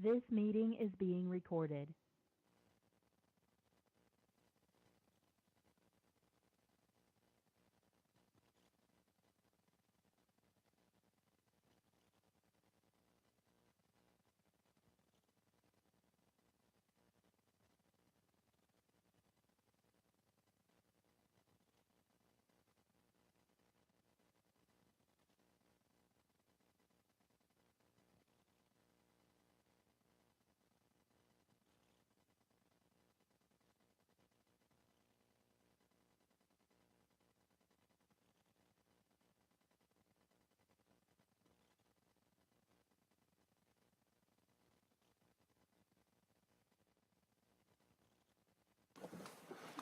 This meeting is being recorded.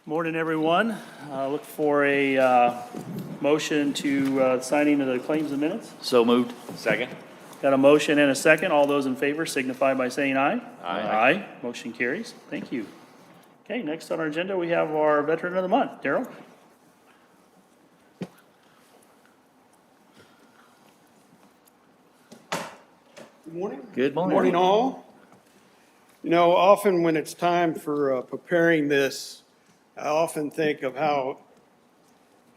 Morning, everyone. Look for a motion to signing of the claims and minutes. So moved. Second. Got a motion and a second. All those in favor signify by saying aye. Aye. Aye. Motion carries. Thank you. Okay, next on our agenda, we have our Veteran of the Month. Daryl? Good morning. Good morning. Morning, all. You know, often when it's time for preparing this, I often think of how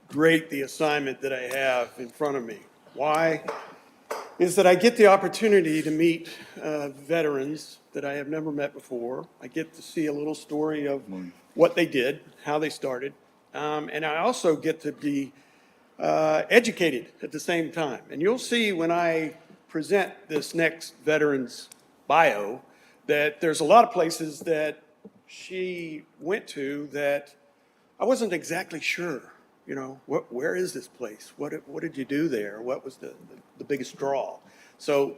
great the assignment that I have in front of me. Why? Is that I get the opportunity to meet veterans that I have never met before. I get to see a little story of what they did, how they started, and I also get to be educated at the same time. And you'll see when I present this next veteran's bio that there's a lot of places that she went to that I wasn't exactly sure, you know, where is this place? What did you do there? What was the biggest draw? So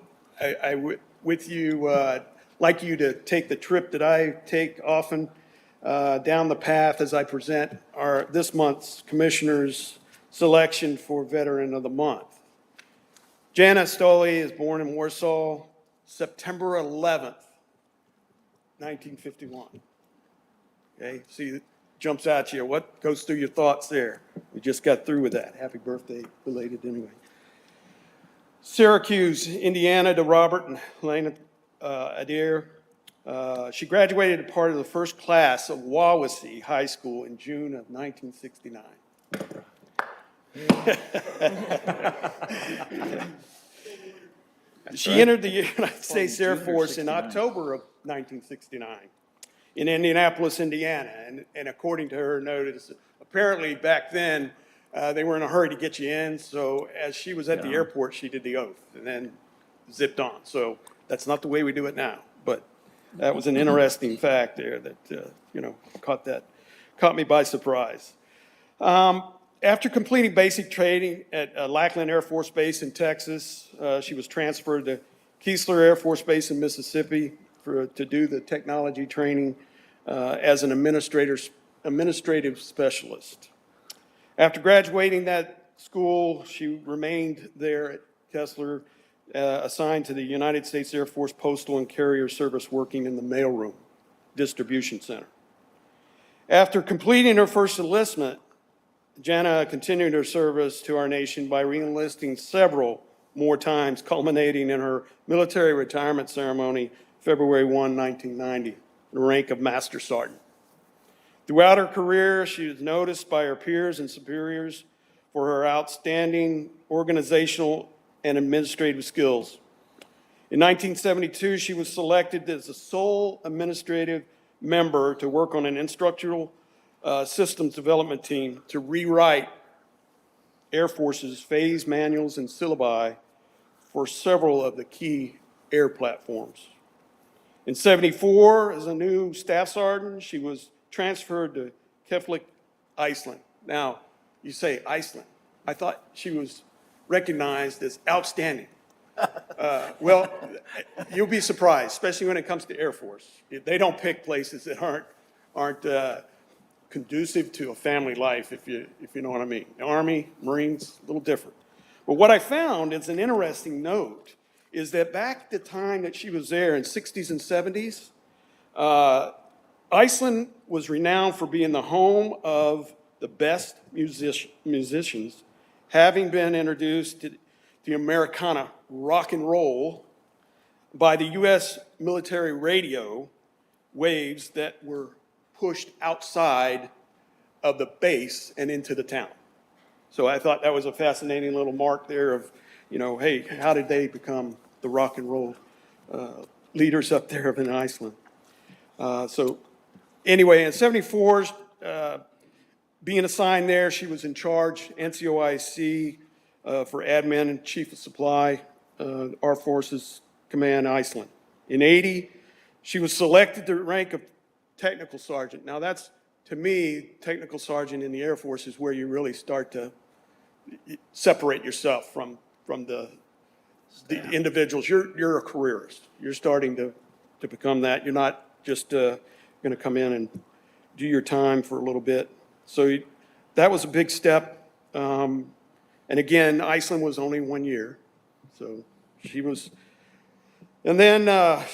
with you, like you to take the trip that I take often down the path as I present this month's Commissioner's selection for Veteran of the Month. Jana Stoley is born in Warsaw, September 11th, 1951. Okay, see, jumps out to you. What goes through your thoughts there? We just got through with that. Happy birthday, belated anyway. Syracuse, Indiana, to Robert and Helena Adair. She graduated as part of the first class of Wawasee High School in June of 1969. She entered the United States Air Force in October of 1969 in Indianapolis, Indiana. And according to her notice, apparently back then, they were in a hurry to get you in. So as she was at the airport, she did the oath and then zipped on. So that's not the way we do it now. But that was an interesting fact there that, you know, caught me by surprise. After completing basic training at Lackland Air Force Base in Texas, she was transferred to Keesler Air Force Base in Mississippi to do the technology training as an administrative specialist. After graduating that school, she remained there at Keesler, assigned to the United States Air Force Postal and Carrier Service, working in the mailroom distribution center. After completing her first enlistment, Jana continued her service to our nation by re-enlisting several more times, culminating in her military retirement ceremony, February 1, 1990, the rank of Master Sergeant. Throughout her career, she was noticed by her peers and superiors for her outstanding organizational and administrative skills. In 1972, she was selected as the sole administrative member to work on an instructional systems development team to rewrite Air Force's phase manuals and syllabi for several of the key air platforms. In 74, as a new staff sergeant, she was transferred to Keflavik, Iceland. Now, you say Iceland. I thought she was recognized as outstanding. Well, you'll be surprised, especially when it comes to Air Force. They don't pick places that aren't conducive to a family life, if you know what I mean. The Army, Marines, a little different. But what I found is an interesting note is that back at the time that she was there in 60s and 70s, Iceland was renowned for being the home of the best musicians, having been introduced to the Americana rock and roll by the U.S. military radio waves that were pushed outside of the base and into the town. So I thought that was a fascinating little mark there of, hey, how did they become the rock and roll leaders up there in Iceland? So anyway, in 74, being assigned there, she was in charge, NCOIC, for admin and chief of supply, Armed Forces Command, Iceland. In 80, she was selected to the rank of technical sergeant. Now that's, to me, technical sergeant in the Air Force is where you really start to separate yourself from the individuals. You're a careerist. You're starting to become that. You're not just going to come in and do your time for a little bit. So that was a big step. And again, Iceland was only 1 year. So she was, and then got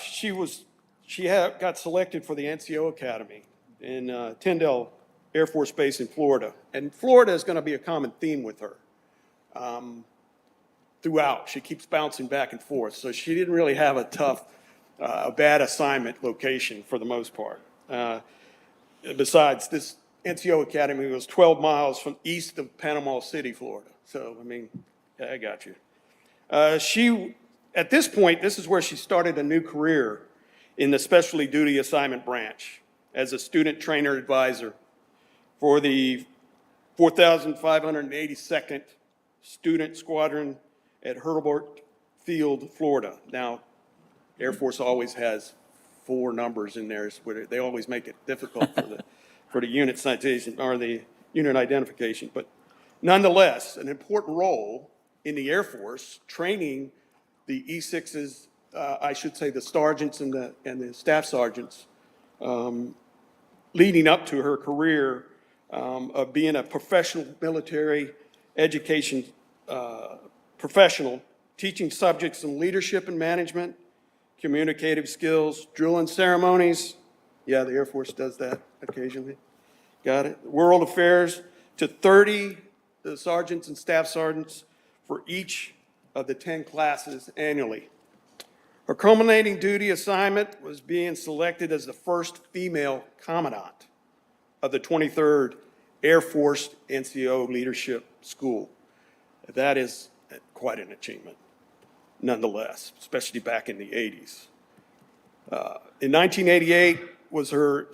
selected for the NCO Academy in Tyndall Air Force Base in Florida. And Florida is going to be a common theme with her throughout. She keeps bouncing back and forth. So she didn't really have a bad assignment location for the most part. Besides, this NCO Academy was 12 miles from east of Panama City, Florida. So, I mean, yeah, I got you. At this point, this is where she started a new career in the Specialty Duty Assignment Branch as a student trainer advisor for the 4,582nd Student Squadron at Hurlburt Field, Florida. Now, Air Force always has 4 numbers in there. They always make it difficult for the unit citation or the unit identification. But nonetheless, an important role in the Air Force training the E6s, I should say the sergeants and the staff sergeants, leading up to her career of being a professional military education professional, teaching subjects in leadership and management, communicative skills, drill and ceremonies. Yeah, the Air Force does that occasionally. Got it. World affairs to 30 sergeants and staff sergeants for each of the 10 classes annually. Her culminating duty assignment was being selected as the first female commandant of the 23rd Air Force NCO Leadership School. That is quite an achievement, nonetheless, especially back in the 80s. In 1988 was her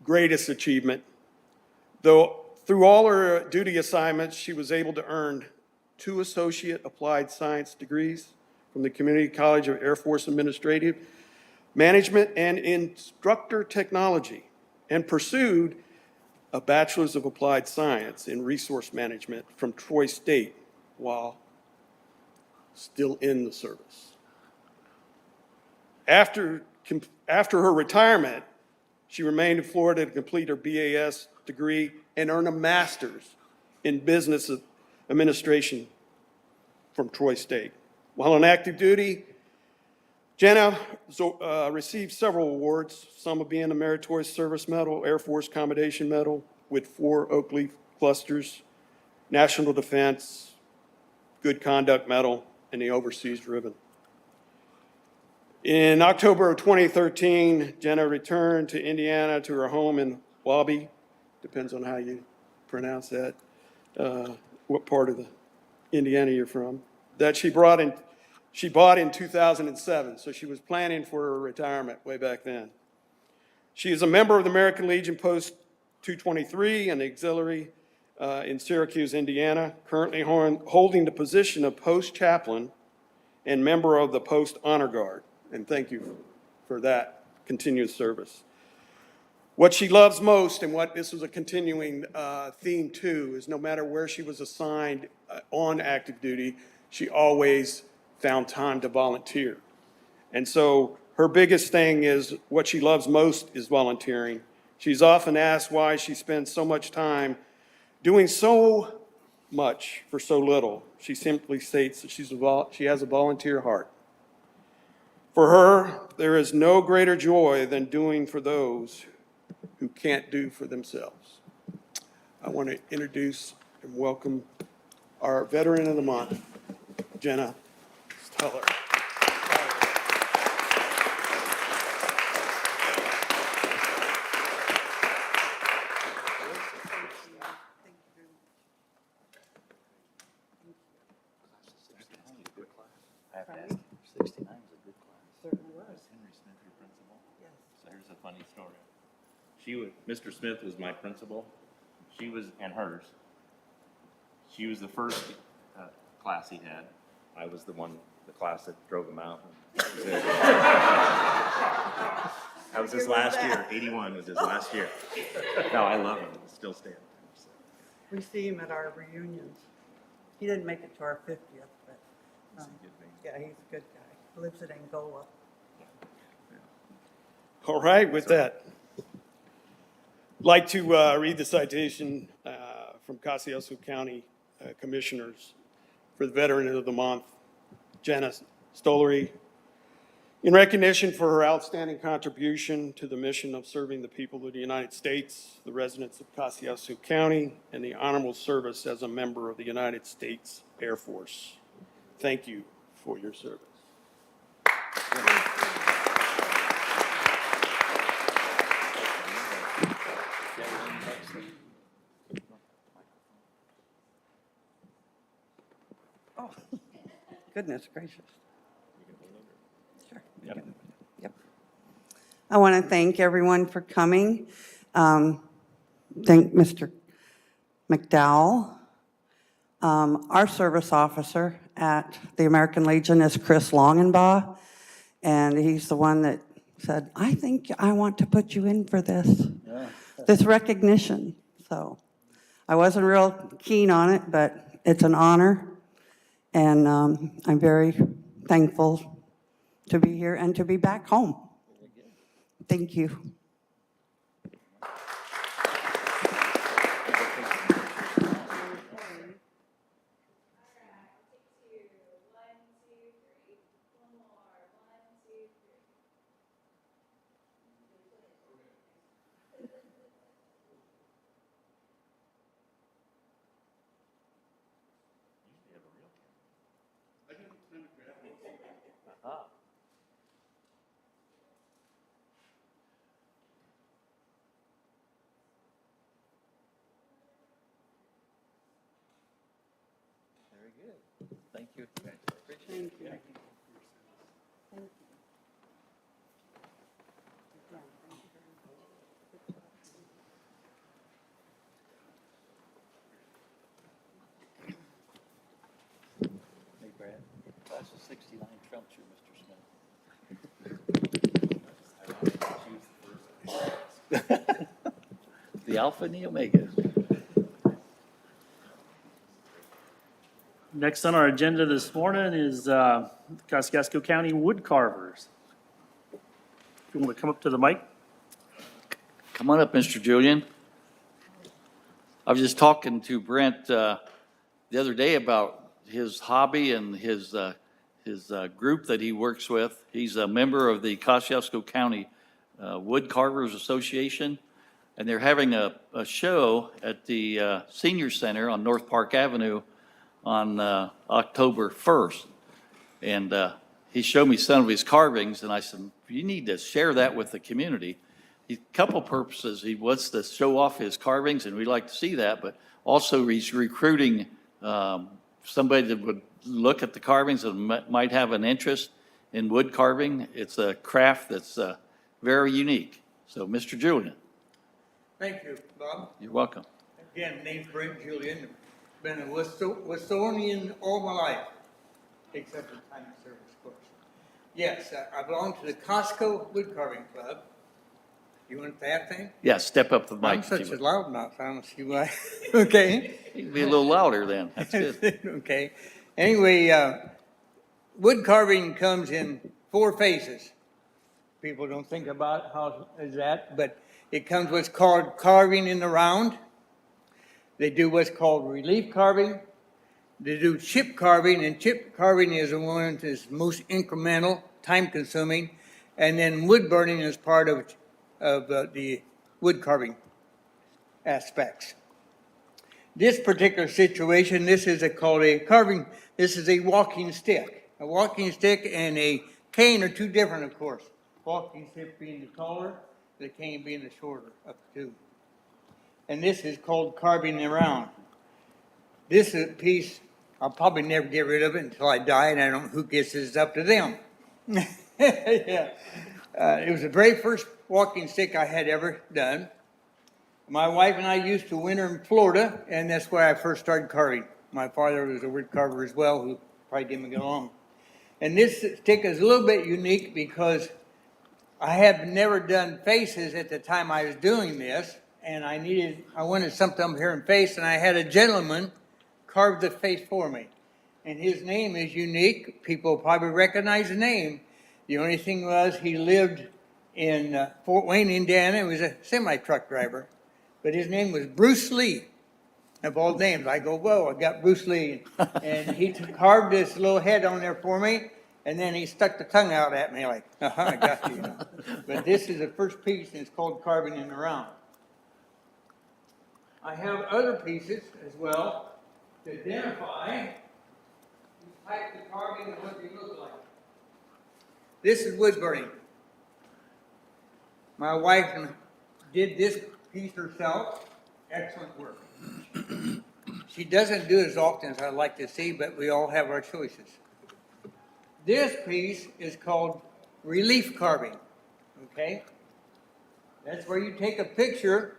greatest achievement, though through all her duty assignments, she was able to earn 2 Associate Applied Science degrees from the Community College of Air Force Administrative Management and Instructor Technology, and pursued a Bachelor's of Applied Science in Resource Management from Troy State while still in the service. After her retirement, she remained in Florida to complete her BAS degree and earn a master's in business administration from Troy State. While on active duty, Jenna received several awards, some of being a Meritorious Service Medal, Air Force Commendation Medal with 4 Oak Leaf clusters, National Defense, Good Conduct Medal, and the Overseas Ribbon. In October of 2013, Jenna returned to Indiana to her home in Wabi, depends on how you pronounce that, what part of the Indiana you're from, that she bought in 2007, so she was planning for her retirement way back then. She is a member of the American Legion Post 223 and the Auxiliary in Syracuse, Indiana, currently holding the position of Post Chaplain and member of the Post Honor Guard. And thank you for that continuous service. What she loves most, and what this was a continuing theme too, is no matter where she was assigned on active duty, she always found time to volunteer. And so her biggest thing is, what she loves most is volunteering. She's often asked why she spends so much time doing so much for so little. She simply states that she has a volunteer heart. For her, there is no greater joy than doing for those who can't do for themselves. I want to introduce and welcome our Veteran of the Month, Jenna Teller. funny story. Mr. Smith was my principal. And hers. She was the first class he had. I was the class that drove him out. That was his last year. 81 was his last year. No, I love him. Still stand. We see him at our reunions. He didn't make it to our 50th, but, yeah, he's a good guy. Lives in Angola. All right, with that, I'd like to read the citation from Kosciuszko County Commissioners for the Veteran of the Month, Jenna Stollery. In recognition for her outstanding contribution to the mission of serving the people of the United States, the residents of Kosciuszko County, and the honorable service as a member of the United States Air Force. Thank you for your service. Oh, goodness gracious. Sure. Yep. I want to thank everyone for coming. Thank Mr. McDowell. Our service officer at the American Legion is Chris Longenbaugh, and he's the one that said, I think I want to put you in for this, this recognition. So I wasn't real keen on it, but it's an honor, and I'm very thankful to be here and to be back home. Thank you. Very good. Thank you. Thank you. Hey, Brad. Class of 69 trumps you, Mr. Smith. The Alpha and the Omega. Next on our agenda this morning is Kosciuszko County Wood Carvers. If you want to come up to the mic. Come on up, Mr. Julian. I was just talking to Brent the other day about his hobby and his group that he works with. He's a member of the Kosciuszko County Wood Carvers Association, and they're having a show at the Senior Center on North Park Avenue on October 1st. And he showed me some of his carvings, and I said, you need to share that with the community. A couple purposes. He wants to show off his carvings, and we'd like to see that, but also he's recruiting somebody that would look at the carvings and might have an interest in wood carving. It's a craft that's very unique. So, Mr. Julian. Thank you, Bob. You're welcome. Again, name's Brent Julian. Been a Westonian all my life, except for time of service, of course. Yes, I belong to the Costco Wood Carving Club. You want that thing? Yeah, step up to the mic. I'm if such you a would. loudmouth, I don't see why. Okay. You can be a little louder then. That's good. Okay. Anyway, wood carving comes in 4 phases. People don't think about how is that, but it comes what's called carving in the round. They do what's called relief carving. They do chip carving, and chip carving is the one that's most incremental, time-consuming, and then wood burning is part of the wood carving aspects. This particular situation, this is called a carving. This is a walking stick. A walking stick and a cane are two different, of course. Walking stick being the taller, the cane being the shorter of the two. And this is called carving around. This is a piece, I'll probably never get rid of it until I die, and I don't know who gets this, up to them. Yeah. It was the very first walking stick I had ever done. My wife and I used to winter in Florida, and that's where I first started carving. My father was a wood carver as well, who probably didn't get along. And this stick is a little bit unique because I had never done faces at the time I was doing this, and I wanted something up here in face, and I had a gentleman carve the face for me. And his name is unique. People probably recognize the name. The only thing was he lived in Fort Wayne, Indiana. He was a semi-truck driver. But his name was Bruce Lee, of all names. I go, whoa, I got Bruce Lee. And he carved this little head on there for me, and then he stuck the tongue out at me like, I got you. But this is the first piece, and it's called Carving in the Round. I have other pieces as well to identify these types of carving and what they look like. This is wood burning. My wife did this piece herself. Excellent work. She doesn't do it as often as I'd like to see, but we all have our choices. This piece is called relief carving, okay? That's where you take a picture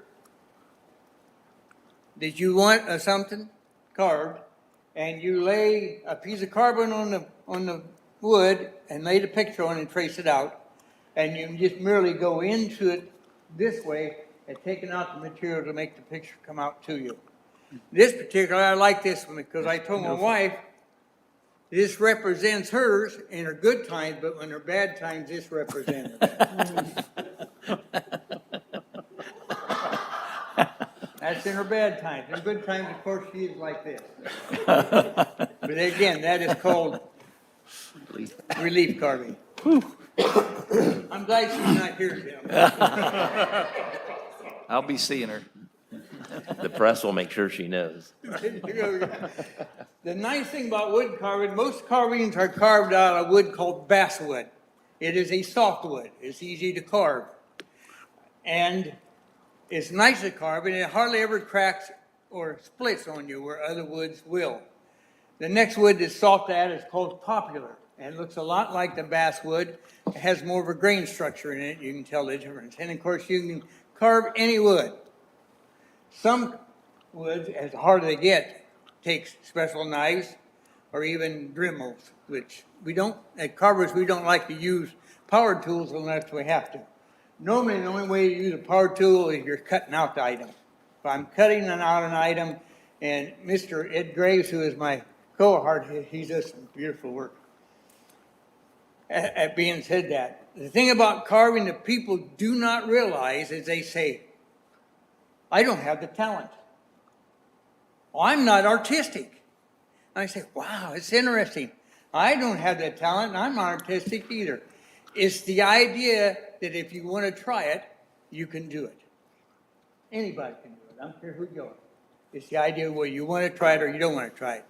that you want something carved, and you lay a piece of carbon on the wood and lay the picture on and trace it out, and you just merely go into it this way and taking out the material to make the picture come out to you. This particular, I like this one because I told my wife this represents hers in her good times, but when her bad times, this represents her. That's in her bad times. In good times, of course, she is like this. But again, that is called relief carving. I'm glad she's not here, Jim. I'll be seeing her. The press will make sure she knows. The nice thing about wood carving, most carvings are carved out of wood called basswood. It is a softwood. It's easy to carve. And it's nice to carve, and it hardly ever cracks or splits on you where other woods will. The next wood that's soft to add is called poplar, and it looks a lot like the basswood. It has more of a grain structure in it. You can tell the difference. And of course, you can carve any wood. Some woods, as hard as they get, takes special knives or even Dremels, which we don't, at carvers, we don't like to use power tools unless we have to. Normally, the only way to use a power tool is you're cutting out the item. If I'm cutting out an item, and Mr. Ed Graves, who is my cohort, he does some beautiful work. At being said that, the thing about carving that people do not realize is they say, I don't have the talent. Well, I'm not artistic. And I say, wow, it's interesting. I don't have that talent, and I'm not artistic either. It's the idea that if you want to try it, you can do it. Anybody can do it. I don't care who you are. It's the idea whether you want to try it or you don't want to try it.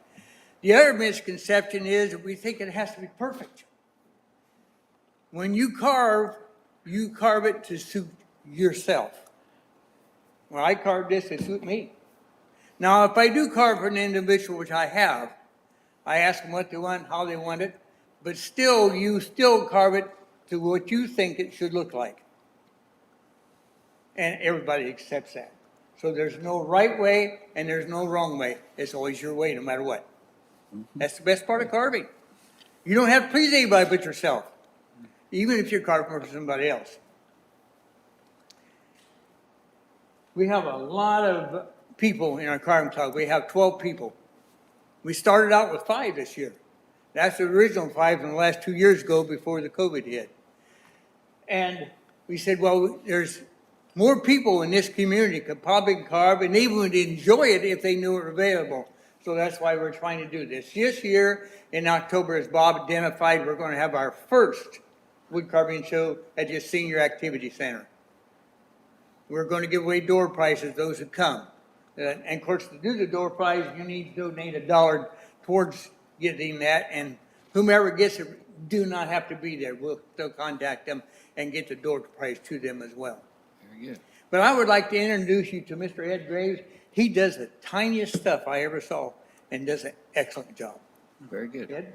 The other misconception is that we think it has to be perfect. When you carve it to suit yourself. Well, I carved this to suit me. Now, if I do carve for an individual, which I have, I ask them what they want, how they want it, but still, you still carve it to what you think it should look like. And everybody accepts that. So there's no right way and there's no wrong way. It's always your way, no matter what. That's the best part of carving. You don't have to please anybody but yourself, even if you're carving for somebody else. We have a lot of people in our carving club. We have 12 people. We started out with 5 this year. That's the original 5 from the last 2 years ago before the COVID hit. And we said, well, there's more people in this community could probably carve, and they would enjoy it if they knew it were available. So that's why we're trying to do this. This year, in October, as Bob identified, we're going to have our first wood carving show at the Senior Activity Center. We're going to give away door prizes, those who come. And of course, to do the door prize, you need to donate $1 towards getting that. And whomever gets it, do not have to be there. We'll still contact them and get the door prize to them as well. Very good. But I would like to introduce you to Mr. Ed Graves. He does the tiniest stuff I ever saw and does an excellent job. Very good. Ed?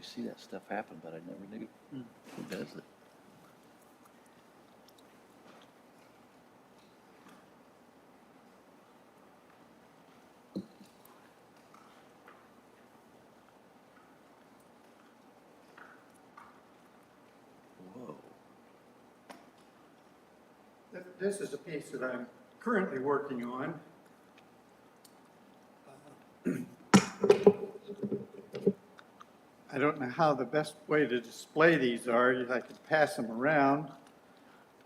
always see that stuff happen, but I never knew who does it. Whoa. This is a piece that I'm currently working on. I don't know how the best way to display these are. I could pass them around.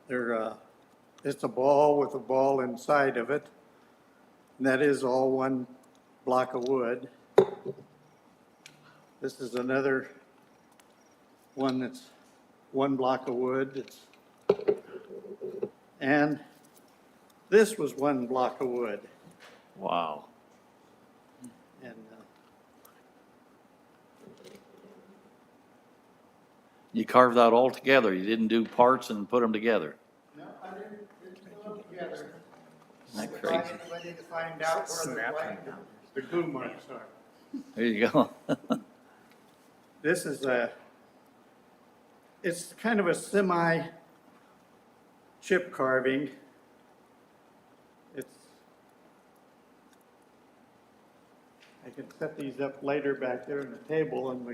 It's a ball with a ball inside of it. And that is all one block of wood. This is another one that's one block of wood. And this was one block of wood. Wow. And You carved that all together. You didn't do parts and put them together. no, I didn't put them together. Isn't that If crazy? anybody to find out where the glue marks are. There you go. This is it's kind of a semi-chip carving. I can set these up later back there on the table and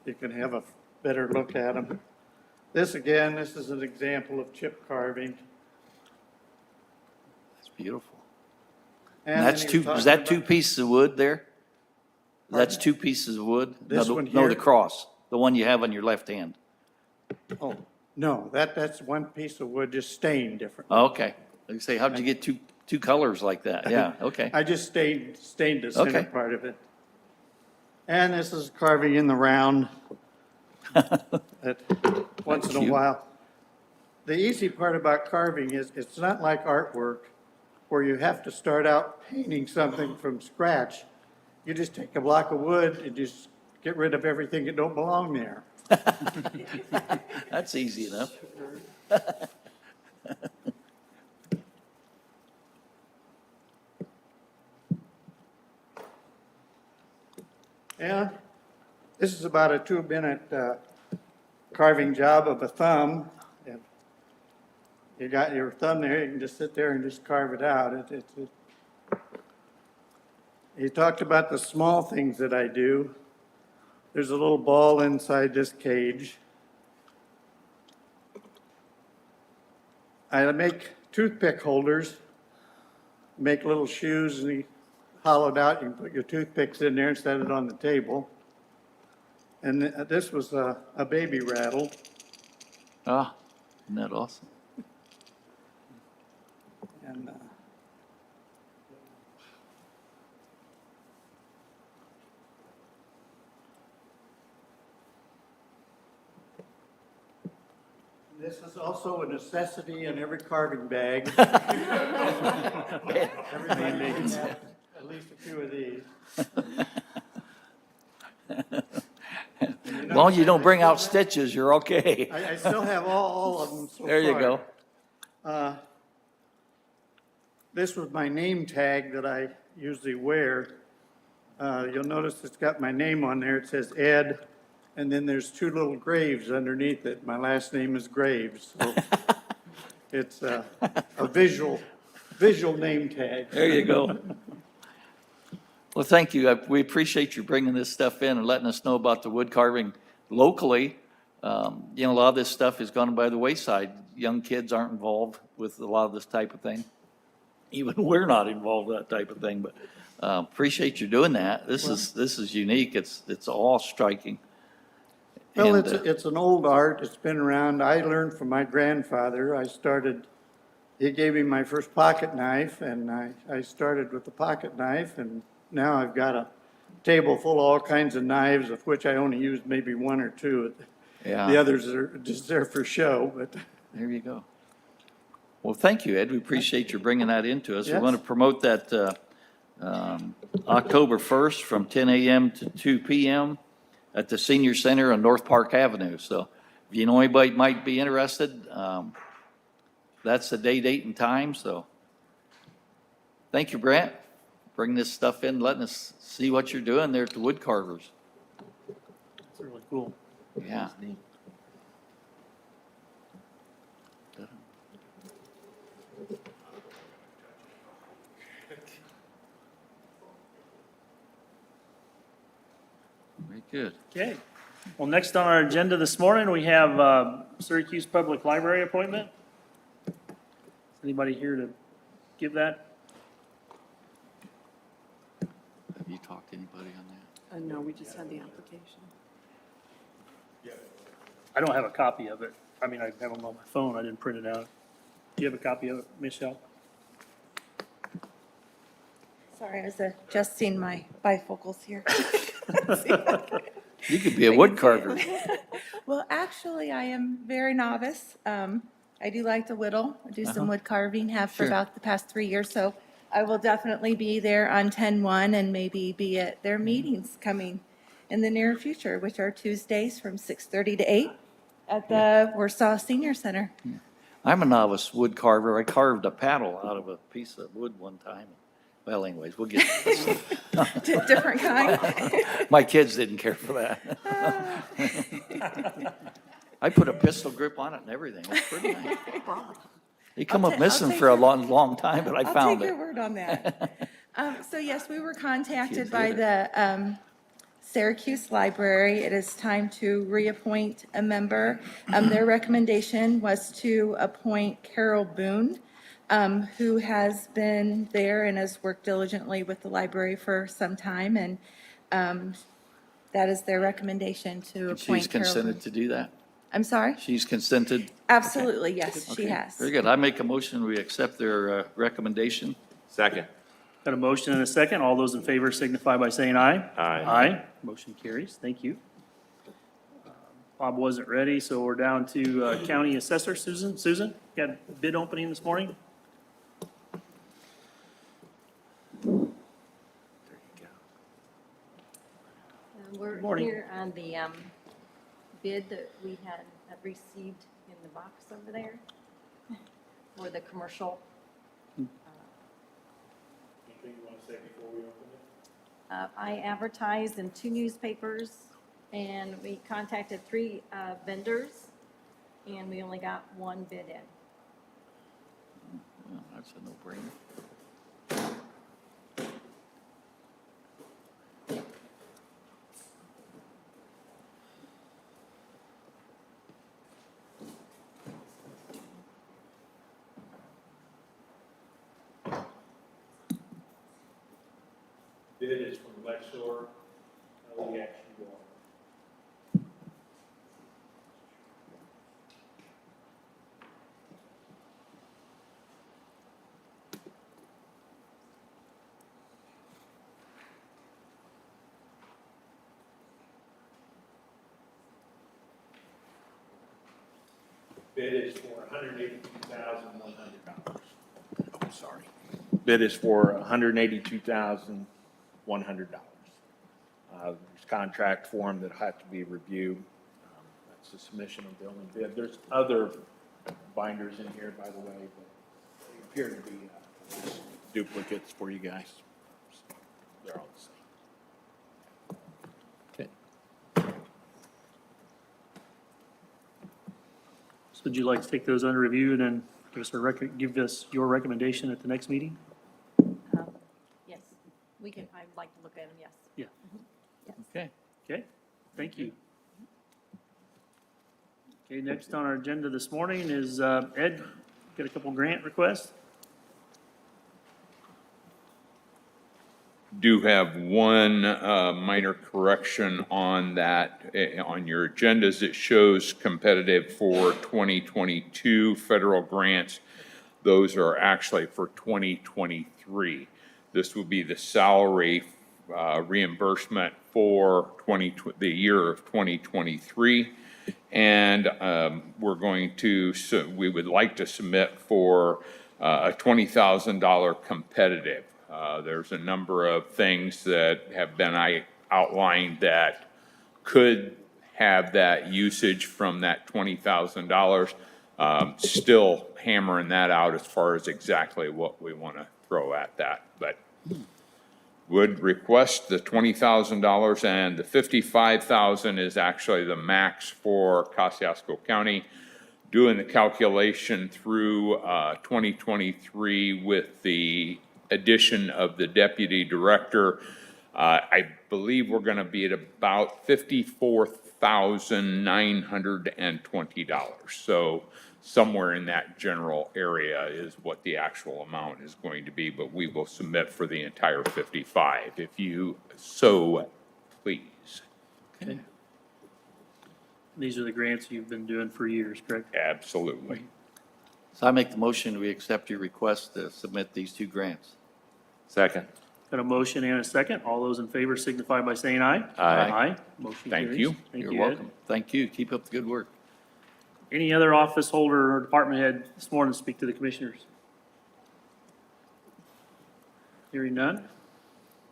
you can have a better look at them. This again, this is an example of chip carving. That's beautiful. And That's then two, you're talking is that two about- pieces of wood there? That's Pardon? 2 pieces of wood? This No, one No, here? the cross, the one you have on your left hand. Oh, no, that's one piece of wood just stained different. Oh, okay. Like I say, how'd you get two colors like that? Yeah, okay. I just stained the center Okay. part of it. And this is carving in the round. Once in a cute. while. The easy part about carving is it's not like artwork where you have to start out painting something from scratch. You just take a block of wood and just get rid of everything that don't belong there. That's easy enough. And this is about a 2-minute carving job of a thumb. If you got your thumb there, you can just sit there and just carve it out. He talked about the small things that I do. There's a little ball inside this cage. I make toothpick holders, make little shoes, and he hollowed out. You can put your toothpicks in there and set it on the table. And this was a baby rattle. Ah, isn't that awesome? And this is also a necessity in every carving bag. Everybody needs at least a few of these. As long as you don't bring out stitches, you're okay. I still have all of them so far. There you go. This was my name tag that I usually wear. You'll notice it's got my name on there. It says Ed, and then there's 2 little graves underneath it. My last name is Graves. So it's a visual name tag. There you go. Well, thank you. We appreciate you bringing this stuff in and letting us know about the wood carving locally. A lot of this stuff has gone by the wayside. Young kids aren't involved with a lot of this type of thing. Even we're not involved with that type of thing, but appreciate you doing that. This is unique. It's awe-striking. Well, And, it's an old art. It's been around. I learned from my grandfather. He gave me my first pocket knife, and I started with the pocket knife, and now I've got a table full of all kinds of knives, of which I only used maybe 1 or 2. Yeah. The others are just there for show, but There you go. Well, thank you, Ed. We appreciate you bringing that into us. We Yes. want to promote that October 1st from 10 a.m. to 2 p.m. at the Senior Center on North Park Avenue. So if you know anybody might be interested, that's the day, date, and time. So thank you, Brent, for bringing this stuff in, letting us see what you're doing there at the Wood Carvers. It's really cool. Yeah. Very good. Okay. Well, next on our agenda this morning, we have Syracuse Public Library appointment. Is anybody here to give that? Have you talked to anybody on that? No, we just had the application. I don't have a copy of it. I mean, I have them on my phone. I didn't print it out. Do you have a copy of it, Michelle? Sorry, I was adjusting my bifocals here. You could be a wood carver. Well, actually, I am very novice. I do like to whittle, I do some wood carving, have for Sure. about the past 3 years. So I will definitely be there on 10/1 and maybe be at their meetings coming in the near future, which are Tuesdays from 6:30 to 8 at the Warsaw Senior Center. I'm a novice wood carver. I carved a paddle out of a piece of wood one time. Well, anyways, we'll get, Different kind. my kids didn't care for that. I put a pistol grip on it and everything. It's pretty nice. It come up I'll missing take for a your- long, long time, but I I'll found take your it. word on that. So yes, we were contacted Kids by did the Syracuse Library. It is time to reappoint a member. Their recommendation was to appoint Carol Boone, who has been there and has worked diligently with the library for some time. And that is their recommendation to She's appoint Carol Boone. consented to do that? I'm sorry? She's consented? Absolutely, yes, she Okay, has. Very good. I make a motion, we accept their recommendation. Second. Got a motion and a second. All those in favor signify by saying aye. Aye. Aye. Motion carries. Thank you. Bob wasn't ready, so we're down to County Assessor. Susan? Susan, got a bid opening this morning? We're Morning. here on the bid that we had received in the box over there for the commercial. Anything you want to say before we open it? I advertised in 2 newspapers, and we contacted 3 vendors, and we only got 1 bid in. Well, that's a no-brainer. Bid is from Lexor, LE Action Water. Bid is for $182,100. Oh, sorry. Bid is for $182,100. There's contract form that had to be reviewed. That's the submission of the only bid. There's other binders in here, by the way, but they appear to be duplicates for you guys. They're all the same. Okay. So would you like to take those under review and then give us your recommendation at the next meeting? Yes, we can, I'd like to look at them, yes. Yeah. Okay. Okay, thank you. Okay, next on our agenda this morning is Ed, got a couple grant requests? Do have one minor correction on that. On your agendas, it shows competitive for 2022 federal grants. Those are actually for 2023. This will be the salary reimbursement for the year of 2023. And we're going to, we would like to submit for a $20,000 competitive. There's a number of things that have been outlined that could have that usage from that $20,000. Still hammering that out as far as exactly what we want to throw at that. But would request the $20,000, and the $55,000 is actually the max for Kosciuszko County. Doing the calculation through 2023 with the addition of the deputy director, I believe we're going to be at about $54,920. So somewhere in that general area is what the actual amount is going to be, but we will submit for the entire 55 if you so please. Okay. These are the grants you've been doing for years, correct? Absolutely. So I make the motion, we accept your request to submit these two grants. Second. Got a motion and a second. All those in favor signify by saying aye. Aye. Aye. Motion Thank carries. you. Thank You're you, Ed. welcome. Thank you. Keep up the good work. Any other office holder or department head this morning to speak to the commissioners? Hearing none.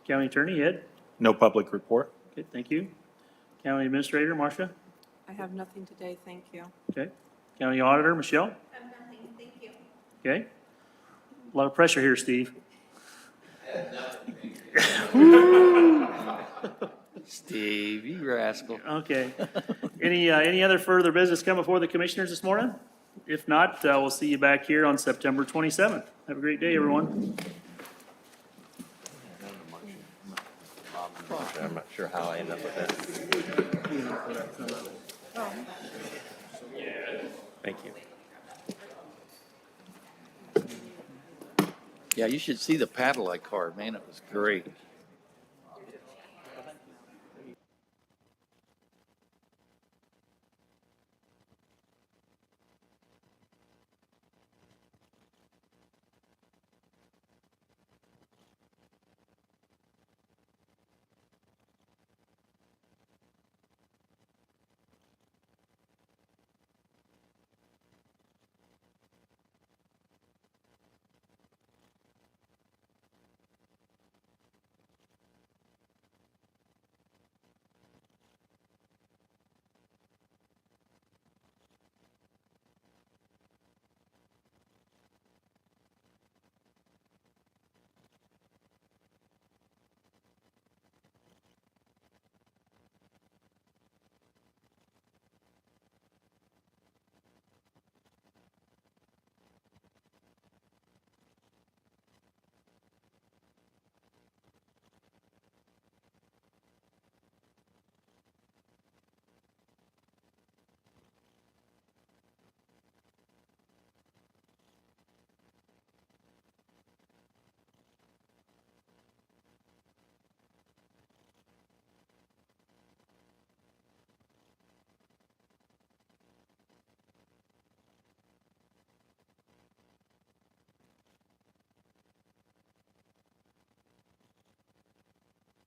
County Attorney, Ed? No public report? Okay, thank you. County Administrator, Marcia? I have nothing today, thank you. Okay. County Auditor, Michelle? I have nothing, thank you. Okay. A lot of pressure here, Steve. Steve, you rascal. Okay. Any other further business come before the commissioners this morning? If not, we'll see you back here on September 27th. Have a great day, everyone. I'm not sure how I end up with that. Thank you. Yeah, you should see the Padilla card, man, it was great.